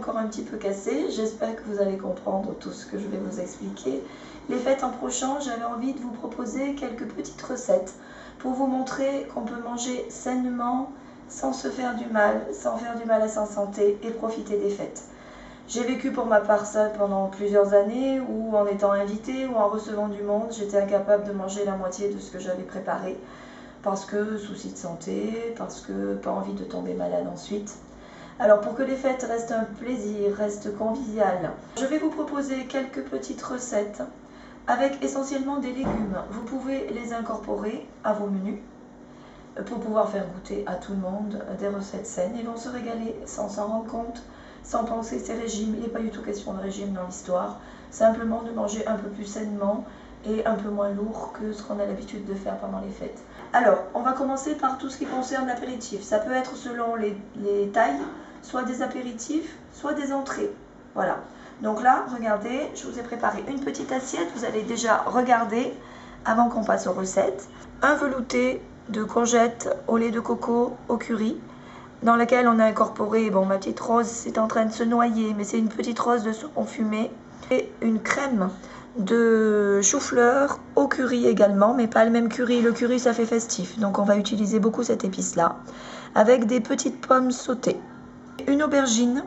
encore un petit peu cassé. J'espère que vous allez comprendre tout ce que je vais vous expliquer. Les fêtes approchant, j'avais envie de vous proposer quelques petites recettes pour vous montrer qu'on peut manger sainement, sans se faire du mal, sans faire du mal à sa santé et profiter des fêtes. J'ai vécu pour ma part ça pendant plusieurs années où en étant invitée ou en recevant du monde, j'étais incapable de manger la moitié de ce que j'avais préparé parce que souci de santé, parce que pas envie de tomber malade ensuite. Alors pour que les fêtes restent un plaisir, restent conviviales, je vais vous proposer quelques petites recettes avec essentiellement des légumes. Vous pouvez les incorporer à vos menus pour pouvoir faire goûter à tout le monde des recettes saines. Ils vont se régaler sans s'en rendre compte, sans penser ces régimes. Il n'est pas du tout question de régime dans l'histoire, simplement de manger un peu plus sainement et un peu moins lourd que ce qu'on a l'habitude de faire pendant les fêtes. Alors, on va commencer par tout ce qui concerne l'apéritif. Ça peut être selon les tailles, soit des apéritifs, soit des entrées. Voilà. Donc là, regardez, je vous ai préparé une petite assiette. Vous allez déjà regarder avant qu'on passe aux recettes. Un velouté de courgettes au lait de coco au curry, dans laquelle on a incorporé, bon, ma petite rose c'est en train de se noyer, mais c'est une petite rose de saumon fumé, et une crème de chou-fleur au curry également, mais pas le même curry. Le curry ça fait festif, donc on va utiliser beaucoup cette épice là, avec des petites pommes sautées, une aubergine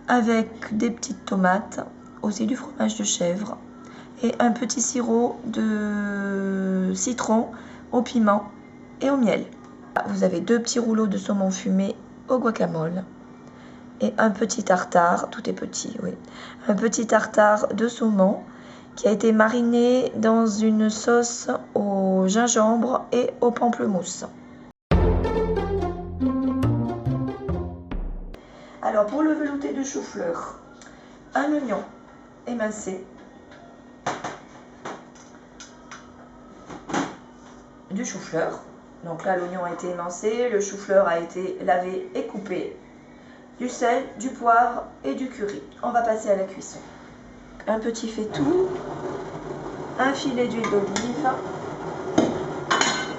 avec des petites tomates, aussi du fromage de chèvre et un petit sirop de citron au piment et au miel. Vous avez 2 petits rouleaux de saumon fumé au guacamole et un petit tartare, tout est petit, oui, un petit tartare de saumon qui a été mariné dans une sauce au gingembre et au pamplemousse. Alors pour le velouté de chou-fleur, un oignon émincé, du chou-fleur. Donc là, l'oignon a été émincé, le chou-fleur a été lavé et coupé, du sel, du poivre et du curry. On va passer à la cuisson. Un petit faitout, un filet d'huile d'olive.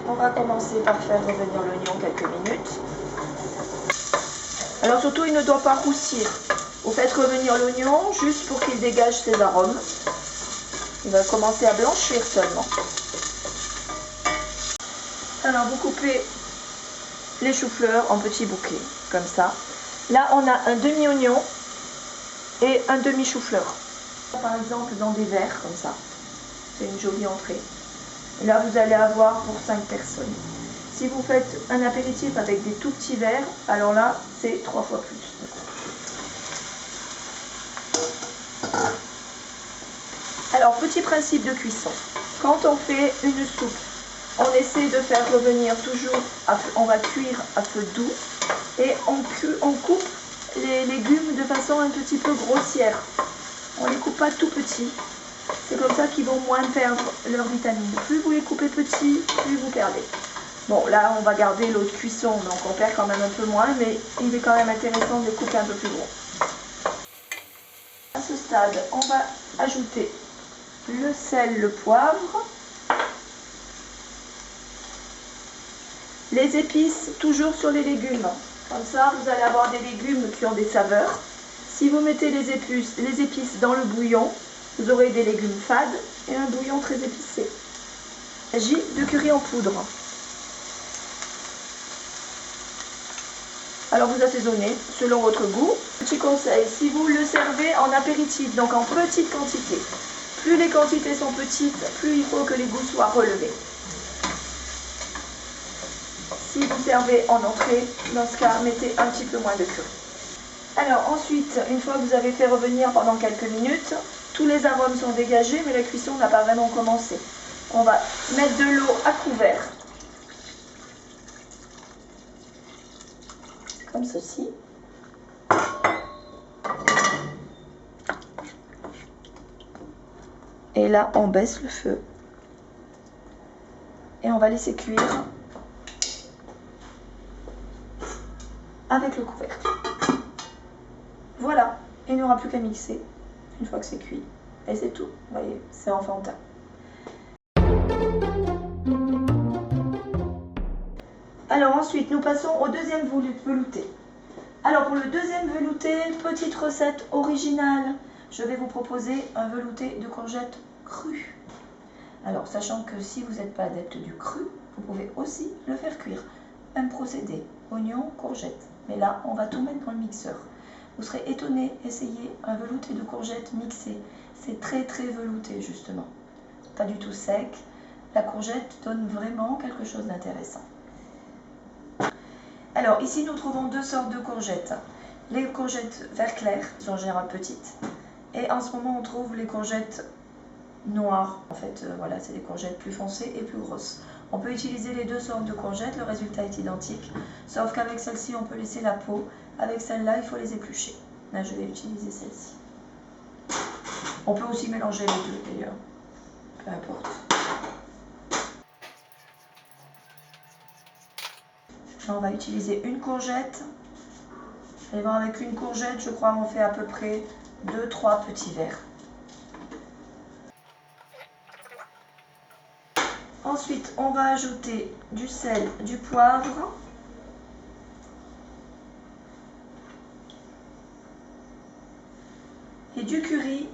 On va commencer par faire revenir l'oignon quelques minutes. Alors surtout, il ne doit pas roussir. Vous faites revenir l'oignon juste pour qu'il dégage ses arômes. Il va commencer à blanchir seulement. Alors vous coupez les choux-fleurs en petits bouquets, comme ça. Là on a un demi-oignon et un demi-chou-fleur. Par exemple dans des verres, comme ça. C'est une jolie entrée. Et là vous allez avoir pour 5 personnes. Si vous faites un apéritif avec des tout petits verres, alors là c'est 3 fois plus. Alors petit principe de cuisson. Quand on fait une soupe, on essaie de faire revenir toujours, on va cuire à feu doux et on coupe les légumes de façon un petit peu grossière. On ne les coupe pas tout petits. C'est comme ça qu'ils vont moins perdre leurs vitamines. Plus vous les coupez petits, plus vous perdez. Bon, là on va garder l'eau de cuisson, donc on perd quand même un peu moins, mais il est quand même intéressant de les couper un peu plus gros. À ce stade, on va ajouter le sel, le poivre. Les épices, toujours sur les légumes. Comme ça, vous allez avoir des légumes qui ont des saveurs. Si vous mettez les épices dans le bouillon, vous aurez des légumes fades et un bouillon très épicé. Il s'agit de curry en poudre. Alors vous assaisonnez selon votre goût. Petit conseil, si vous le servez en apéritif, donc en petite quantité, plus les quantités sont petites, plus il faut que les goûts soient relevés. Si vous servez en entrée, dans ce cas, mettez un petit peu moins de curry. Alors ensuite, une fois que vous avez fait revenir pendant quelques minutes, tous les arômes sont dégagés, mais la cuisson n'a pas vraiment commencé. On va mettre de l'eau à couvert, comme ceci. Et là, on baisse le feu. Et on va laisser cuire avec le couvercle. Voilà, il n'y aura plus qu'à mixer une fois que c'est cuit. Et c'est tout, vous voyez, c'est enfantin. Alors ensuite, nous passons au deuxième velouté. Alors pour le deuxième velouté, petite recette originale, je vais vous proposer un velouté de courgettes crues. Alors sachant que si vous n'êtes pas adepte du cru, vous pouvez aussi le faire cuire. Même procédé, oignons, courgettes. Mais là, on va tout mettre dans le mixeur. Vous serez étonné, essayez un velouté de courgettes mixé. C'est très très velouté justement. Pas du tout sec. La courgette donne vraiment quelque chose d'intéressant. Alors ici nous trouvons deux sortes de courgettes. Les courgettes vert clair, qui sont en général petites. Et en ce moment on trouve les courgettes noires. En fait voilà, c'est des courgettes plus foncées et plus grosses. On peut utiliser les deux sortes de courgettes, le résultat est identique. Sauf qu'avec celle-ci on peut laisser la peau. Avec celle-là il faut les éplucher. Là je vais utiliser celle-ci. On peut aussi mélanger les deux d'ailleurs. Peu importe. Là, on va utiliser une courgette. Vous allez voir, avec une courgette, je crois on fait à peu près 2-3 petits verres. Ensuite, on va ajouter du sel, du poivre. Et du curry.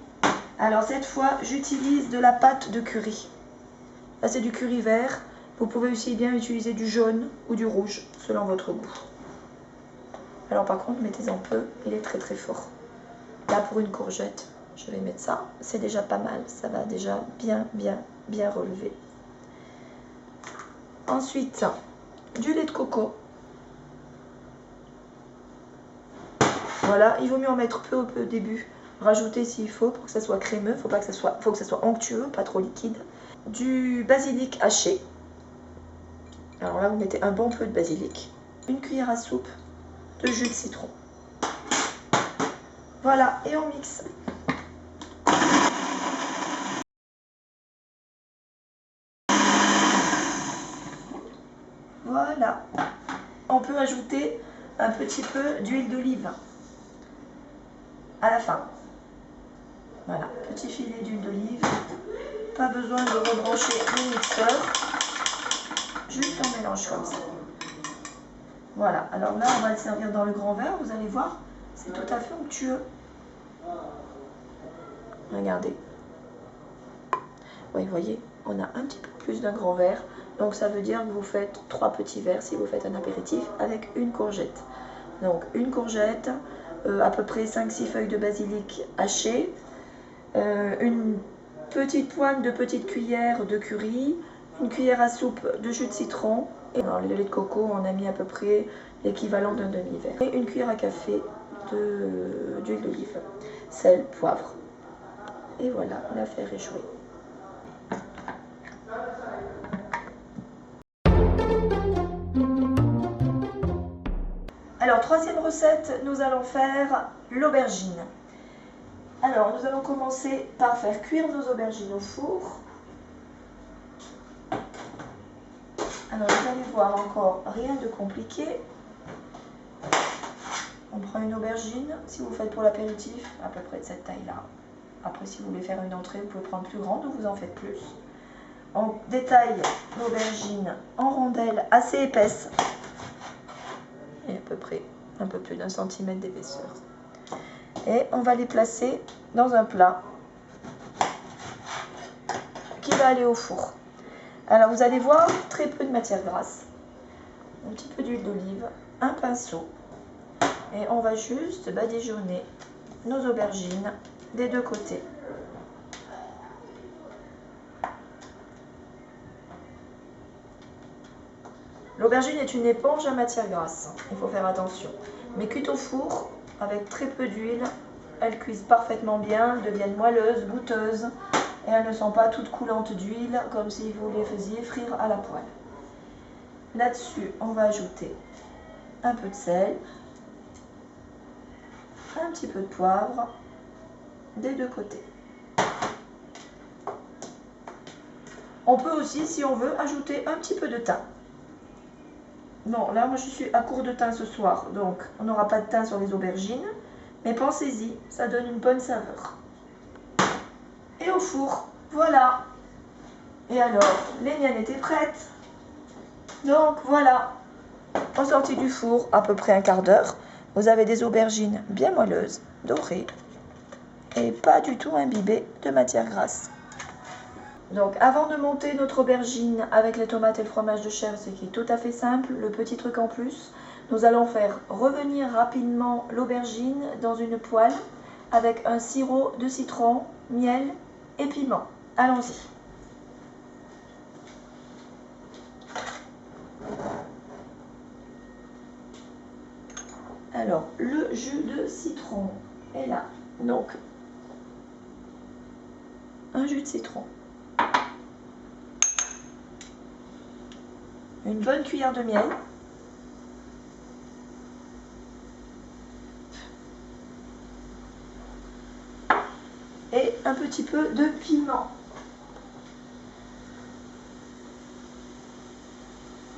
Alors cette fois, j'utilise de la pâte de curry. Là, c'est du curry vert. Vous pouvez aussi bien utiliser du jaune ou du rouge, selon votre goût. Alors par contre, mettez-en peu, il est très très fort. Là, pour une courgette, je vais mettre ça. C'est déjà pas mal, ça va déjà bien relever. Ensuite, du lait de coco. Voilà, il vaut mieux en mettre peu au début. Rajouter s'il faut pour que ça soit crémeux, faut que ça soit onctueux, pas trop liquide. Du basilic haché. Alors là, vous mettez un bon peu de basilic. Une cuillère à soupe de jus de citron. Voilà, et on mixe. Voilà. On peut ajouter un petit peu d'huile d'olive à la fin. Voilà, petit filet d'huile d'olive. Pas besoin de rebrancher le mixeur. Juste on mélange comme ça. Voilà, alors là on va le servir dans le grand verre, vous allez voir, c'est tout à fait onctueux. Regardez. Oui, vous voyez, on a un petit peu plus d'un grand verre. Donc ça veut dire que vous faites 3 petits verres si vous faites un apéritif avec une courgette. Donc une courgette, à peu près 5-6 feuilles de basilic hachées, une petite pointe de petite cuillère de curry, une cuillère à soupe de jus de citron. Et dans le lait de coco, on a mis à peu près l'équivalent d'un demi-verre. Et une cuillère à café d'huile d'olive, sel, poivre. Et voilà, l'affaire est jouée. Alors, troisième recette, nous allons faire l'aubergine. Alors, nous allons commencer par faire cuire nos aubergines au four. Alors, vous allez voir encore, rien de compliqué. On prend une aubergine, si vous faites pour l'apéritif, à peu près de cette taille-là. Après, si vous voulez faire une entrée, vous pouvez prendre plus grande ou vous en faites plus. On détaille l'aubergine en rondelles assez épaisses. Et à peu près un peu plus d'1 centimètre d'épaisseur. Et on va les placer dans un plat qui va aller au four. Alors vous allez voir, très peu de matière grasse, un petit peu d'huile d'olive, un pinceau, et on va juste badigeonner nos aubergines des deux côtés. L'aubergine est une éponge à matière grasse, il faut faire attention. Mais cuite au four, avec très peu d'huile, elles cuisent parfaitement bien, deviennent moelleuses, goûteuses, et elles ne sont pas toutes coulantes d'huile, comme si vous les faisiez frire à la poêle. Là-dessus, on va ajouter un peu de sel, un petit peu de poivre, des deux côtés. On peut aussi, si on veut, ajouter un petit peu de thym. Bon, là, moi, je suis à court de thym ce soir, donc on n'aura pas de thym sur les aubergines, mais pensez-y, ça donne une bonne saveur. Et au four, voilà. Et alors, les miennes étaient prêtes. Donc, voilà. En sortie du four, à peu près un quart d'heure. vous avez des aubergines bien moelleuses, dorées et pas du tout imbibées de matière grasse. Donc avant de monter notre aubergine avec les tomates et le fromage de chèvre, ce qui est tout à fait simple, le petit truc en plus, nous allons faire revenir rapidement l'aubergine dans une poêle avec un sirop de citron, miel et piment. Allons-y. Alors, le jus de citron est là. Donc, un jus de citron. Une bonne cuillère de miel. Et un petit peu de piment.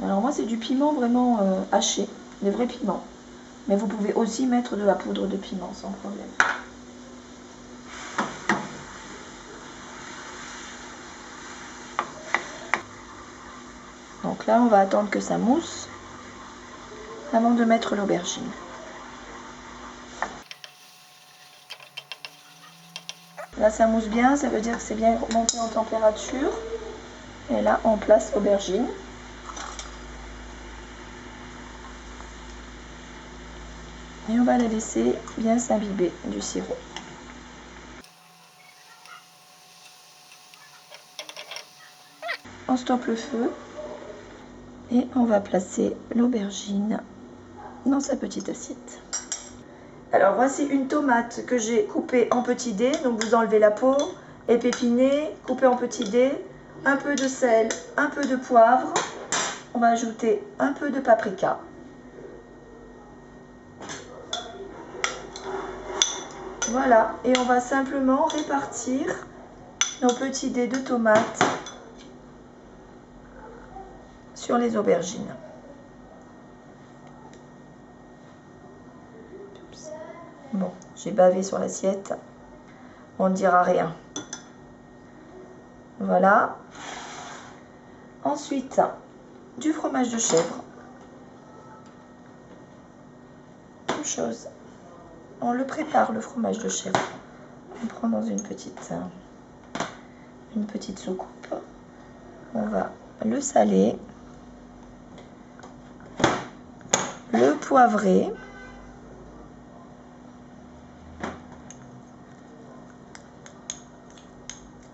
Alors moi c'est du piment vraiment haché, des vrais piments. Mais vous pouvez aussi mettre de la poudre de piment sans problème. Donc là on va attendre que ça mousse avant de mettre l'aubergine. Là ça mousse bien, ça veut dire que c'est bien monté en température. Et là on place l'aubergine. Et on va la laisser bien s'imbiber du sirop. On stoppe le feu et on va placer l'aubergine dans sa petite assiette. Alors voici une tomate que j'ai coupée en petits dés, donc vous enlevez la peau, épépinée, coupée en petits dés, un peu de sel, un peu de poivre, on va ajouter un peu de paprika. Voilà, et on va simplement répartir nos petits dés de tomates sur les aubergines. Bon, j'ai bavé sur l'assiette, on ne dira rien. Voilà. Ensuite, du fromage de chèvre. Même chose. On le prépare, le fromage de chèvre. On prend dans une petite soucoupe. On va le saler, le poivrer.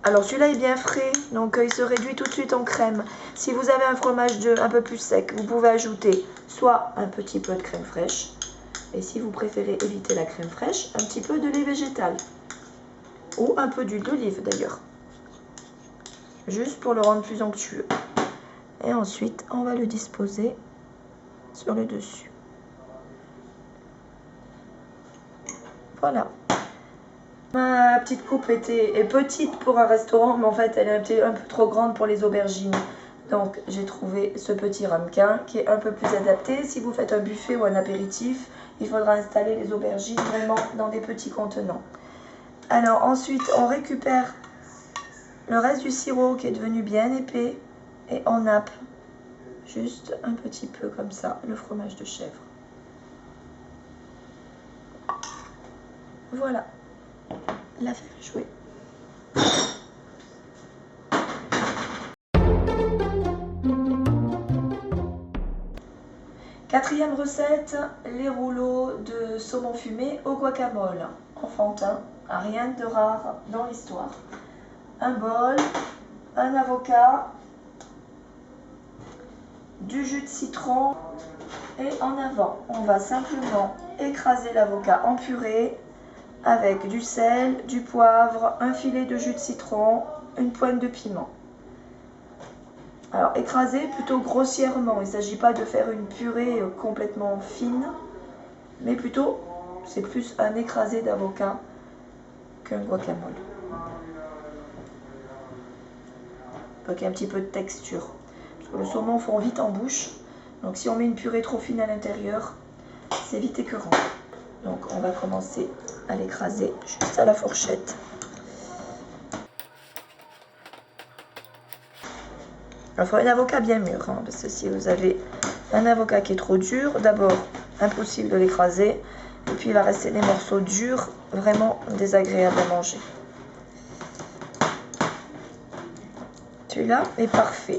Alors celui-là est bien frais, donc il se réduit tout de suite en crème. Si vous avez un fromage un peu plus sec, vous pouvez ajouter soit un petit peu de crème fraîche, et si vous préférez éviter la crème fraîche, un petit peu de lait végétal. Ou un peu d'huile d'olive d'ailleurs. Juste pour le rendre plus onctueux. Et ensuite, on va le disposer sur le dessus. Voilà. Ma petite coupe est petite pour un restaurant, mais en fait elle est un peu trop grande pour les aubergines. Donc j'ai trouvé ce petit ramequin qui est un peu plus adapté. Si vous faites un buffet ou un apéritif, il faudra installer les aubergines vraiment dans des petits contenants. Alors ensuite on récupère le reste du sirop qui est devenu bien épais et on nappe juste un petit peu comme ça le fromage de chèvre. Voilà. L'affaire est jouée. Quatrième recette, les rouleaux de saumon fumé au guacamole. Enfantin, rien de rare dans l'histoire. Un bol, un avocat, du jus de citron et en avant, on va simplement écraser l'avocat en purée avec du sel, du poivre, un filet de jus de citron, une pointe de piment. Alors écraser plutôt grossièrement, il ne s'agit pas de faire une purée complètement fine, mais plutôt c'est plus un écrasé d'avocat qu'un guacamole. Pour qu'il y ait un petit peu de texture. Parce que le saumon fond vite en bouche, donc si on met une purée trop fine à l'intérieur, c'est vite écœurant. Donc on va commencer à l'écraser juste à la fourchette. Il faut un avocat bien mûr, hein, parce que si vous avez un avocat qui est trop dur, d'abord impossible de l'écraser. Et puis il va rester des morceaux durs, vraiment désagréables à manger. Celui-là est parfait.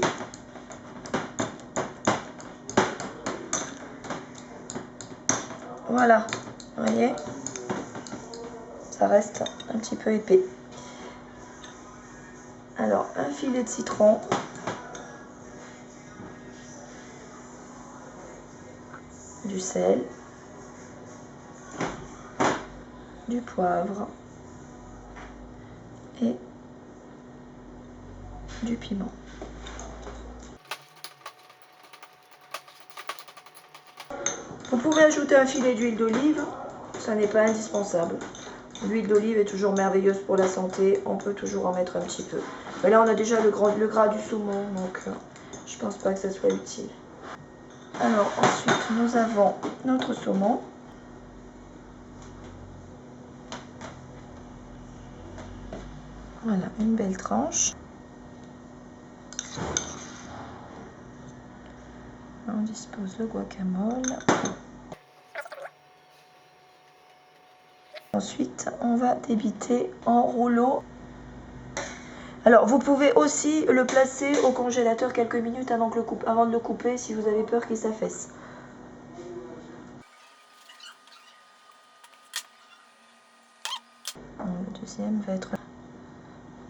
Voilà, vous voyez, ça reste un petit peu épais. Alors, un filet de citron. Du sel, du poivre et du piment. Vous pouvez ajouter un filet d'huile d'olive, ça n'est pas indispensable. L'huile d'olive est toujours merveilleuse pour la santé, on peut toujours en mettre un petit peu. Mais là on a déjà le gras du saumon, donc je pense pas que ça soit utile. Alors ensuite nous avons notre saumon. Voilà, une belle tranche. On dispose le guacamole. Ensuite, on va débiter en rouleau. Alors, vous pouvez aussi le placer au congélateur quelques minutes avant de le couper si vous avez peur qu'il s'affaisse. Le deuxième va être...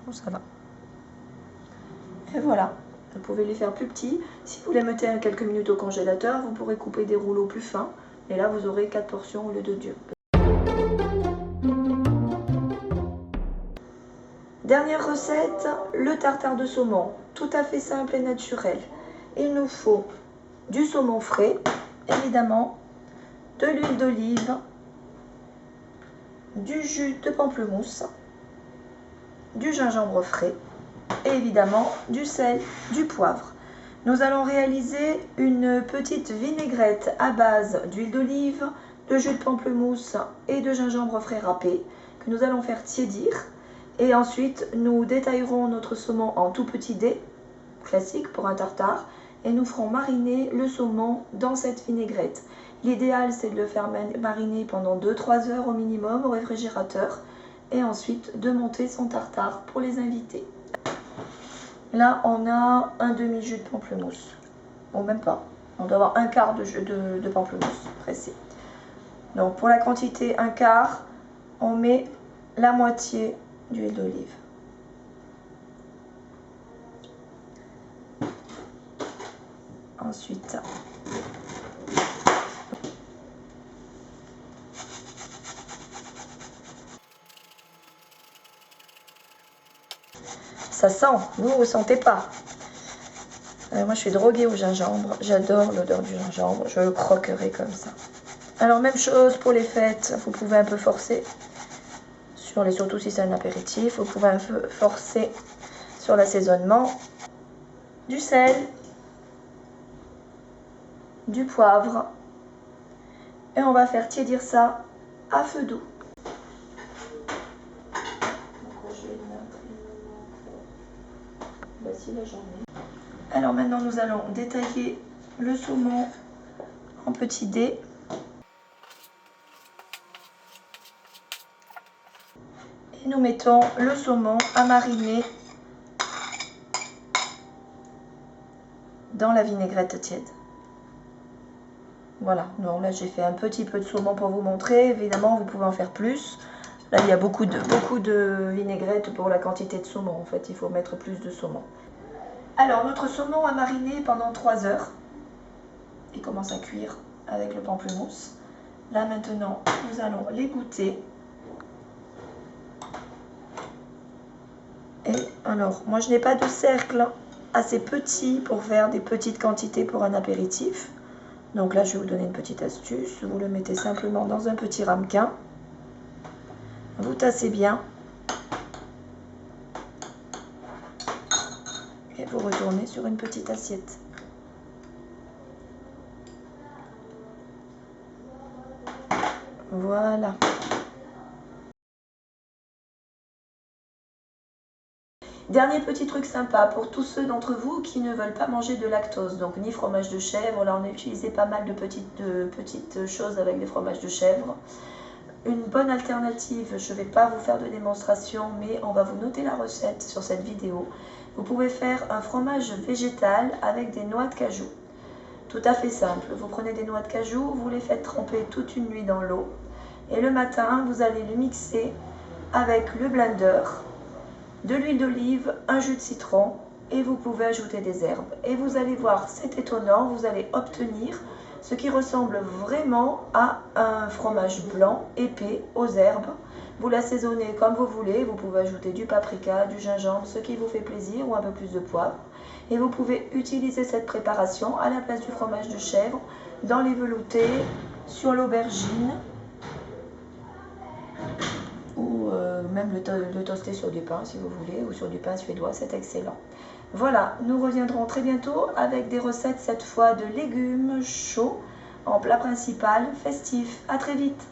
Bon, ça va. Et voilà. Vous pouvez les faire plus petits. Si vous les mettez quelques minutes au congélateur, vous pourrez couper des rouleaux plus fins. Et là, vous aurez 4 portions au lieu de 2. Dernière recette, le tartare de saumon. Tout à fait simple et naturel. Il nous faut du saumon frais, évidemment, de l'huile d'olive, du jus de pamplemousse, du gingembre frais et évidemment du sel, du poivre. Nous allons réaliser une petite vinaigrette à base d'huile d'olive, de jus de pamplemousse et de gingembre frais râpé que nous allons faire tiédir. Et ensuite, nous détaillerons notre saumon en tout petits dés, classique pour un tartare, et nous ferons mariner le saumon dans cette vinaigrette. L'idéal, c'est de le faire mariner pendant 2-3 heures au minimum au réfrigérateur, et ensuite de monter son tartare pour les invités. Là, on a un demi-jus de pamplemousse. Bon, même pas. On doit avoir un quart de jus de pamplemousse pressé. Donc, pour la quantité un quart, on met la moitié d'huile d'olive. Ensuite, ça sent, vous ne sentez pas. Moi, je suis droguée au gingembre. J'adore l'odeur du gingembre. Je le croquerai comme ça. Alors, même chose pour les fêtes. Vous pouvez un peu forcer. Surtout si c'est un apéritif. Vous pouvez un peu forcer sur l'assaisonnement. Du sel. Du poivre. Et on va faire tiédir ça à feu doux. Alors maintenant nous allons détailler le saumon en petits dés. Et nous mettons le saumon à mariner dans la vinaigrette tiède. Voilà, donc là j'ai fait un petit peu de saumon pour vous montrer. Évidemment, vous pouvez en faire plus. Là, il y a beaucoup de vinaigrette pour la quantité de saumon. En fait, il faut mettre plus de saumon. Alors, notre saumon a mariné pendant 3 heures. Il commence à cuire avec le pamplemousse. Là, maintenant, nous allons l'égoutter. Et alors, moi, je n'ai pas de cercle assez petit pour faire des petites quantités pour un apéritif. Donc là, je vais vous donner une petite astuce. Vous le mettez simplement dans un petit ramequin. Vous tassez bien. Et vous retournez sur une petite assiette. Voilà. Dernier petit truc sympa pour tous ceux d'entre vous qui ne veulent pas manger de lactose, donc ni fromage de chèvre. Là on a utilisé pas mal de petites choses avec des fromages de chèvre. Une bonne alternative, je ne vais pas vous faire de démonstration, mais on va vous noter la recette sur cette vidéo. Vous pouvez faire un fromage végétal avec des noix de cajou. Tout à fait simple, vous prenez des noix de cajou, vous les faites tremper toute une nuit dans l'eau. Et le matin, vous allez le mixer avec le blender, de l'huile d'olive, un jus de citron et vous pouvez ajouter des herbes. Et vous allez voir, c'est étonnant, vous allez obtenir ce qui ressemble vraiment à un fromage blanc épais aux herbes. Vous l'assaisonnez comme vous voulez, vous pouvez ajouter du paprika, du gingembre, ce qui vous fait plaisir ou un peu plus de poivre. Et vous pouvez utiliser cette préparation à la place du fromage de chèvre, dans les veloutés, sur l'aubergine, ou même le toaster sur du pain si vous voulez, ou sur du pain suédois, c'est excellent. Voilà, nous reviendrons très bientôt avec des recettes cette fois de légumes chauds en plat principal festif. À très vite.